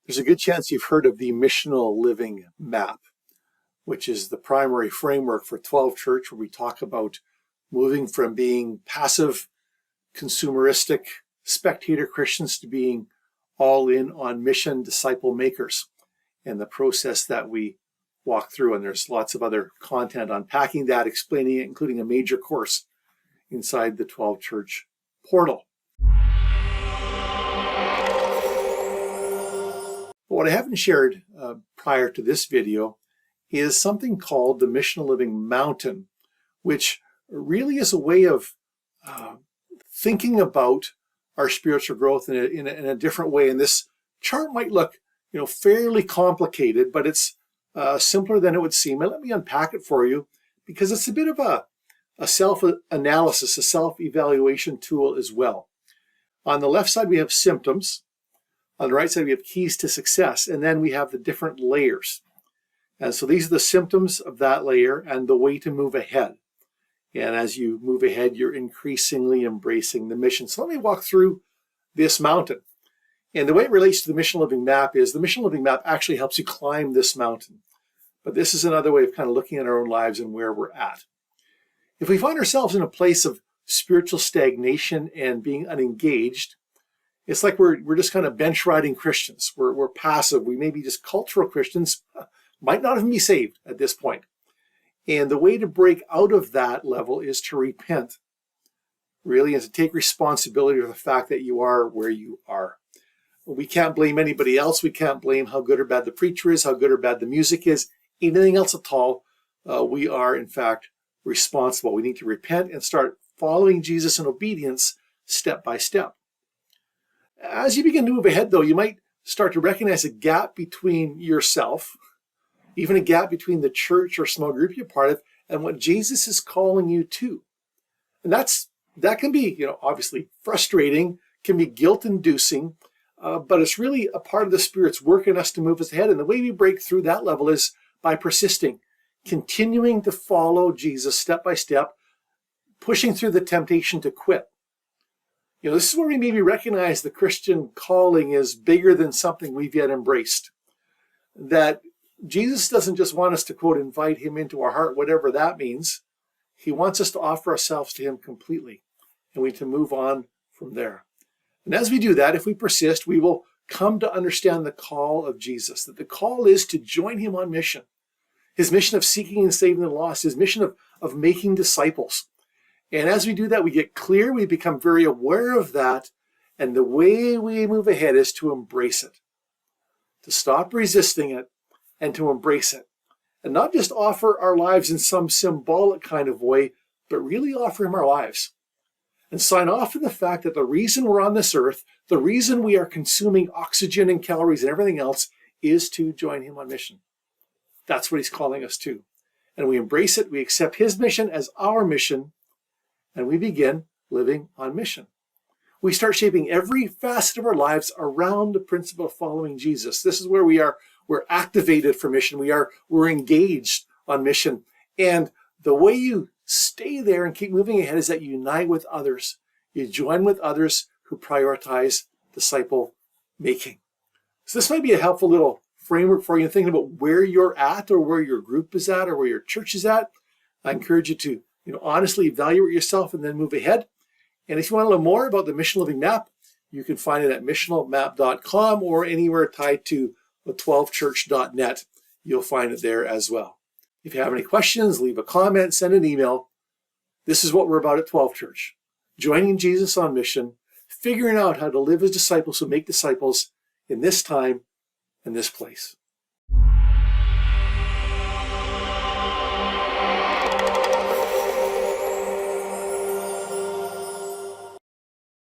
There's a good chance you've heard of the Missional Living Map, which is the primary framework for 12 Church, where we talk about moving from being passive, consumeristic, spectator Christians to being all in on mission disciple makers, and the process that we walk through. And there's lots of other content unpacking that, explaining it, including a major course inside the 12 Church portal. But what I haven't shared prior to this video is something called the Missional Living Mountain, which really is a way of thinking about our spiritual growth in a different way. And this chart might look, fairly complicated, but it's simpler than it would seem. And let me unpack it for you, because it's a bit of a self-analysis, a self-evaluation tool as well. On the left side, we have symptoms. On the right side, we have keys to success, and then we have the different layers. And so these are the symptoms of that layer and the way to move ahead. And as you move ahead, you're increasingly embracing the mission. So let me walk through this mountain. And the way it relates to the Missional Living Map is the Missional Living Map actually helps you climb this mountain. But this is another way of kind of looking at our own lives and where we're at. If we find ourselves in a place of spiritual stagnation and being unengaged, it's like we're just kind of bench riding Christians. We're passive. We may be just cultural Christians, might not even be saved at this point. And the way to break out of that level is to repent, really, and to take responsibility for the fact that you are where you are. We can't blame anybody else. We can't blame how good or bad the preacher is, how good or bad the music is, anything else at all. We are, in fact, responsible. We need to repent and start following Jesus in obedience step by step. As you begin to move ahead, though, you might start to recognize a gap between yourself, even a gap between the church or small group you're part of, and what Jesus is calling you to. And that can be, obviously frustrating, can be guilt-inducing, but it's really a part of the Spirit's work in us to move us ahead. And the way we break through that level is by persisting, continuing to follow Jesus step by step, pushing through the temptation to quit. This is where we maybe recognize the Christian calling is bigger than something we've yet embraced. That Jesus doesn't just want us to, quote, invite him into our heart, whatever that means. He wants us to offer ourselves to him completely, and we need to move on from there. And as we do that, if we persist, we will come to understand the call of Jesus, that the call is to join him on mission. His mission of seeking and saving the lost, his mission of making disciples. And as we do that, we get clear, we become very aware of that, and the way we move ahead is to embrace it, to stop resisting it and to embrace it. And not just offer our lives in some symbolic kind of way, but really offer him our lives. And sign off on the fact that the reason we're on this earth, the reason we are consuming oxygen and calories and everything else is to join him on mission. That's what he's calling us to. And we embrace it, we accept his mission as our mission, and we begin living on mission. We start shaping every facet of our lives around the principle of following Jesus. This is where we're activated for mission. We're engaged on mission. And the way you stay there and keep moving ahead is that you unite with others. You join with others who prioritize disciple making. So this might be a helpful little framework for you thinking about where you're at, or where your group is at, or where your church is at. I encourage you to honestly evaluate yourself and then move ahead. And if you want to learn more about the Missional Living Map, you can find it at missionalmap.com or anywhere tied to the12church.net. You'll find it there as well. If you have any questions, leave a comment, send an email. This is what we're about at 12 Church. Joining Jesus on mission, figuring out how to live as disciples who make disciples in this time and this place.